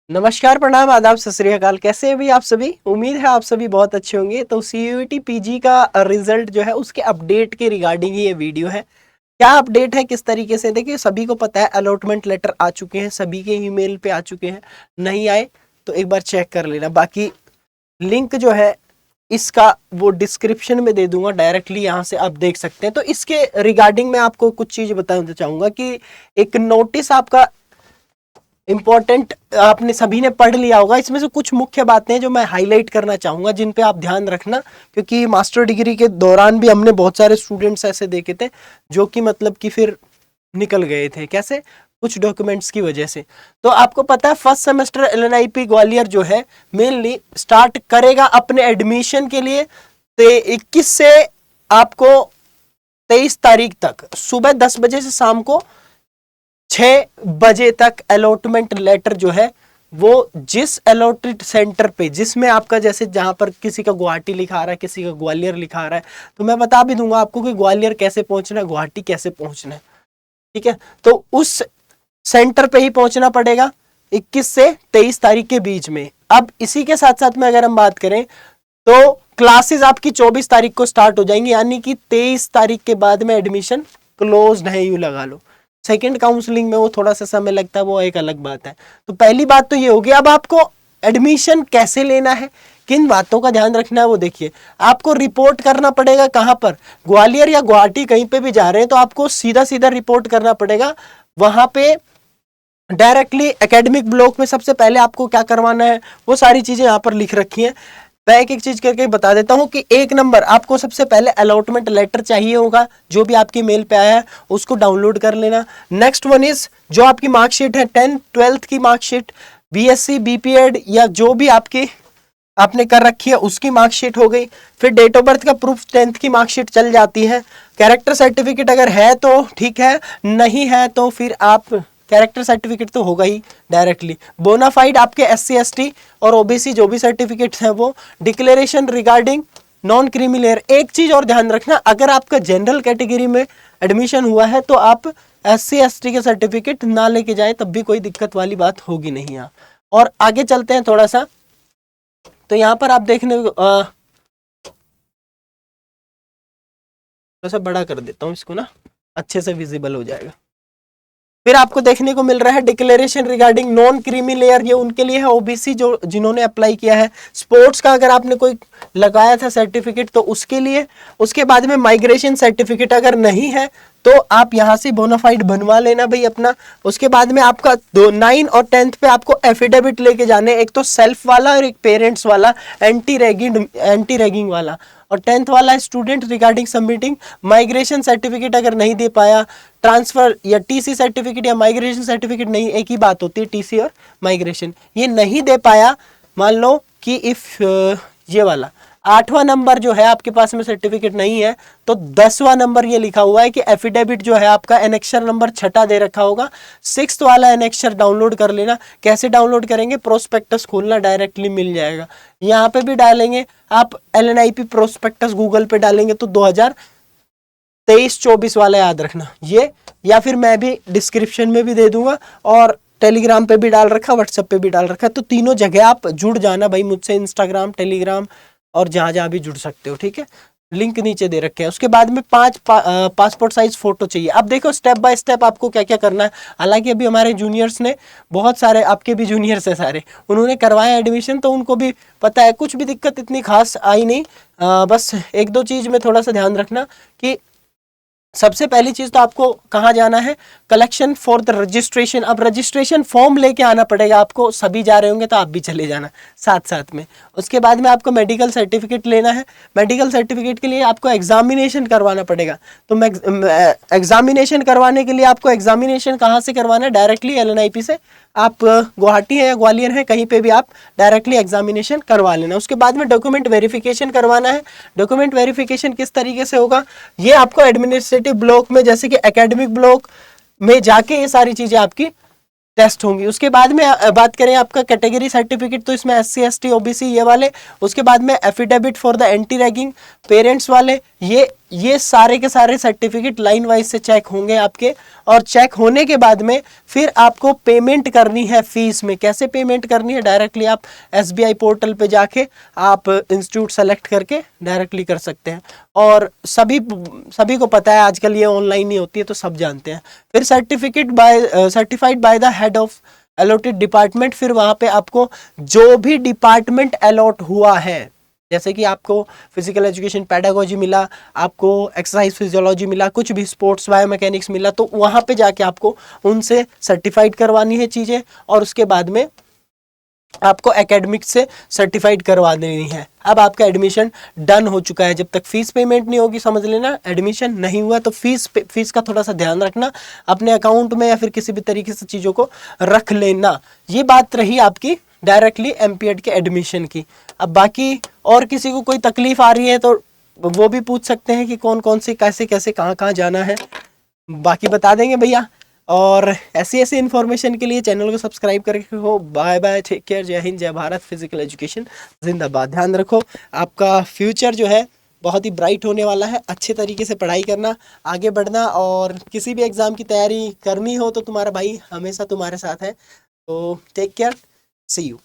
नमस्कार, प्रणाम, आदाब, सत श्री अकाल। कैसे हैं भी आप सभी? उम्मीद है आप सभी बहुत अच्छे होंगे। तो सीयूईटी पीजी का रिजल्ट जो है उसके अपडेट के रिगार्डिंग ही ये वीडियो है। क्या अपडेट है, किस तरीके से, देखिए सभी को पता है अलॉटमेंट लेटर आ चुके हैं, सभी के ईमेल पे आ चुके हैं। नहीं आए तो एक बार चेक कर लेना। बाकी लिंक जो है इसका वो डिस्क्रिप्शन में दे दूंगा, डायरेक्टली यहाँ से आप देख सकते हैं। तो इसके रिगार्डिंग मैं आपको कुछ चीज़ बताना चाहूँगा कि एक नोटिस आपका इम्पोर्टेंट आपने सभी ने पढ़ लिया होगा। इसमें से कुछ मुख्य बातें हैं जो मैं हाईलाइट करना चाहूँगा, जिन पे आप ध्यान रखना, क्योंकि मास्टर डिग्री के दौरान भी हमने बहुत सारे स्टूडेंट्स ऐसे देखे थे जो कि मतलब कि फिर निकल गए थे। कैसे? कुछ डॉक्यूमेंट्स की वजह से। तो आपको पता है फर्स्ट सेमेस्टर एलएनआईपी ग्वालियर जो है मेनली स्टार्ट करेगा अपने एडमिशन के लिए 21 से आपको 23 तारीख तक सुबह 10 बजे से शाम को 6 बजे तक अलॉटमेंट लेटर जो है वो जिस अलॉटेड सेंटर पे, जिसमें आपका जैसे जहां पर किसी का गुवाहाटी लिखा रहा है, किसी का ग्वालियर लिखा रहा है, तो मैं बता भी दूंगा आपको कि ग्वालियर कैसे पहुंचना है, गुवाहाटी कैसे पहुंचना है। ठीक है, तो उस सेंटर पे ही पहुंचना पड़ेगा 21 से 23 तारीख के बीच में। अब इसी के साथ साथ में अगर हम बात करें तो क्लासेस आपकी 24 तारीख को स्टार्ट हो जाएंगी, यानी कि 23 तारीख के बाद में एडमिशन क्लोज है, यूं लगा लो। सेकेंड काउंसलिंग में वो थोड़ा सा समय लगता है, वो एक अलग बात है। तो पहली बात तो ये होगी। अब आपको एडमिशन कैसे लेना है, किन बातों का ध्यान रखना है, वो देखिए। आपको रिपोर्ट करना पड़ेगा कहाँ पर, ग्वालियर या गुवाहाटी कहीं पे भी जा रहे हैं तो आपको सीधा सीधा रिपोर्ट करना पड़ेगा वहां पे डायरेक्टली एकेडमिक ब्लॉक में। सबसे पहले आपको क्या करवाना है वो सारी चीजें यहाँ पर लिख रखी हैं, मैं एक एक चीज करके बता देता हूं। कि एक नंबर, आपको सबसे पहले अलॉटमेंट लेटर चाहिए होगा, जो भी आपकी मेल पे आया है उसको डाउनलोड कर लेना। नेक्स्ट वन इज जो आपकी मार्कशीट है, 10th 12th की मार्कशीट, बीएससी बीपीएड या जो भी आपकी आपने कर रखी है उसकी मार्कशीट हो गई। फिर डेट ऑफ बर्थ का प्रूफ 10th की मार्कशीट चल जाती है। कैरेक्टर सर्टिफिकेट अगर है तो ठीक है, नहीं है तो फिर आप कैरेक्टर सर्टिफिकेट तो होगा ही डायरेक्टली। बोनाफाइड आपके एससी एसटी और ओबीसी जो भी सर्टिफिकेट्स हैं वो। Declaration regarding non creamy layer. एक चीज और ध्यान रखना, अगर आपका जनरल कैटेगरी में एडमिशन हुआ है तो आप एससी एसटी के सर्टिफिकेट ना लेके जाए, तब भी कोई दिक्कत वाली बात होगी नहीं यहाँ। और आगे चलते हैं थोड़ा सा, तो यहाँ पर आप देखने थोड़ा सा बड़ा कर देता हूँ इसको ना, अच्छे से विजिबल हो जाएगा। फिर आपको देखने को मिल रहा है declaration regarding non creamy layer, ये उनके लिए है ओबीसी जो जिन्होंने अप्लाई किया है। स्पोर्ट्स का अगर आपने कोई लगाया था सर्टिफिकेट तो उसके लिए। उसके बाद में माइग्रेशन सर्टिफिकेट अगर नहीं है तो आप यहाँ से बोनाफाइड बनवा लेना भाई अपना। उसके बाद में आपका 9 और 10th पे आपको एफिडेविट लेके जाने, एक तो सेल्फ वाला और एक पेरेंट्स वाला, एंटी रैगिंग वाला। और 10th वाला student regarding submitting migration certificate अगर नहीं दे पाया, ट्रांसफर या टीसी सर्टिफिकेट या माइग्रेशन सर्टिफिकेट, नहीं एक ही बात होती है टीसी और माइग्रेशन, ये नहीं दे पाया, मान लो कि इफ ये वाला 8वां नंबर जो है आपके पास में सर्टिफिकेट नहीं है तो 10वां नंबर ये लिखा हुआ है कि एफिडेविट जो है आपका एनेक्शर नंबर 6 दे रखा होगा, 6th वाला एनेक्शर डाउनलोड कर लेना। कैसे डाउनलोड करेंगे? प्रोस्पेक्टस खोलना, डायरेक्टली मिल जाएगा। यहाँ पे भी डालेंगे आप एलएनआईपी प्रोस्पेक्टस, गूगल पे डालेंगे तो 2023-24 वाला याद रखना ये, या फिर मैं भी डिस्क्रिप्शन में भी दे दूंगा और टेलीग्राम पे भी डाल रखा, व्हाट्सएप पे भी डाल रखा। तो तीनों जगह आप जुड़ जाना भाई मुझसे, इंस्टाग्राम, टेलीग्राम और जहां जहां भी जुड़ सकते हो। ठीक है, लिंक नीचे दे रखे हैं। उसके बाद में 5 पासपोर्ट साइज फोटो चाहिए। अब देखो स्टेप बाय स्टेप आपको क्या क्या करना है। हालांकि अभी हमारे जूनियर्स ने, बहुत सारे आपके भी जूनियर्स हैं सारे, उन्होंने करवाया एडमिशन तो उनको भी पता है, कुछ भी दिक्कत इतनी खास आई नहीं। बस एक दो चीज में थोड़ा सा ध्यान रखना कि सबसे पहली चीज तो आपको कहाँ जाना है, कलेक्शन फॉर द रजिस्ट्रेशन। अब रजिस्ट्रेशन फॉर्म लेके आना पड़ेगा आपको, सभी जा रहे होंगे तो आप भी चले जाना साथ साथ में। उसके बाद में आपको मेडिकल सर्टिफिकेट लेना है। मेडिकल सर्टिफिकेट के लिए आपको एग्जामिनेशन करवाना पड़ेगा। तो एग्जामिनेशन करवाने के लिए आपको एग्जामिनेशन कहाँ से करवाना है? डायरेक्टली एलएनआईपी से। आप गुवाहाटी है या ग्वालियर है, कहीं पे भी आप डायरेक्टली एग्जामिनेशन करवा लेना। उसके बाद में डॉक्यूमेंट वेरिफिकेशन करवाना है। डॉक्यूमेंट वेरिफिकेशन किस तरीके से होगा, ये आपको एडमिनिस्ट्रेटिव ब्लॉक में, जैसे कि एकेडमिक ब्लॉक में जाके ये सारी चीजें आपकी टेस्ट होंगी। उसके बाद में बात करें आपका कैटेगरी सर्टिफिकेट, तो इसमें एससी एसटी ओबीसी ये वाले। उसके बाद में affidavit for the anti ragging, parents वाले, ये सारे के सारे सर्टिफिकेट लाइन वाइज से चेक होंगे आपके, और चेक होने के बाद में फिर आपको पेमेंट करनी है फीस में। कैसे पेमेंट करनी है? डायरेक्टली आप SBI पोर्टल पे जाके आप इंस्टीट्यूट सेलेक्ट करके डायरेक्टली कर सकते हैं। और सभी को पता है आजकल ये ऑनलाइन ही होती है, तो सब जानते हैं। फिर certified by the head of allotted department, फिर वहां पे आपको जो भी डिपार्टमेंट अलॉट हुआ है, जैसे कि आपको फिजिकल एजुकेशन पेडागोजी मिला, आपको एक्सरसाइज फिजियोलॉजी मिला, कुछ भी स्पोर्ट्स बायोमैकेनिक्स मिला, तो वहां पे जाके आपको उनसे सर्टिफाइड करवानी है चीजें, और उसके बाद में आपको एकेडमिक से सर्टिफाइड करवा देनी है। अब आपका एडमिशन डन हो चुका है। जब तक फीस पेमेंट नहीं होगी, समझ लेना एडमिशन नहीं हुआ। तो फीस का थोड़ा सा ध्यान रखना अपने अकाउंट में, या फिर किसी भी तरीके से चीज़ों को रख लेना। ये बात रही आपकी डायरेक्टली एमपीएड के एडमिशन की। अब बाकी और किसी को कोई तकलीफ आ रही है तो वो भी पूछ सकते हैं कि कौन कौन से कैसे कैसे कहाँ कहाँ जाना है, बाकी बता देंगे भैया। और ऐसी ऐसी इन्फॉर्मेशन के लिए चैनल को सब्सक्राइब करके हो। बाय बाय, टेक केयर, जय हिंद, जय भारत, फिजिकल एजुकेशन जिंदाबाद। ध्यान रखो आपका फ्यूचर जो है बहुत ही ब्राइट होने वाला है। अच्छे तरीके से पढ़ाई करना, आगे बढ़ना, और किसी भी एग्ज़ाम की तैयारी करनी हो तो तुम्हारा भाई हमेशा तुम्हारे साथ है। तो टेक केयर, सी यू।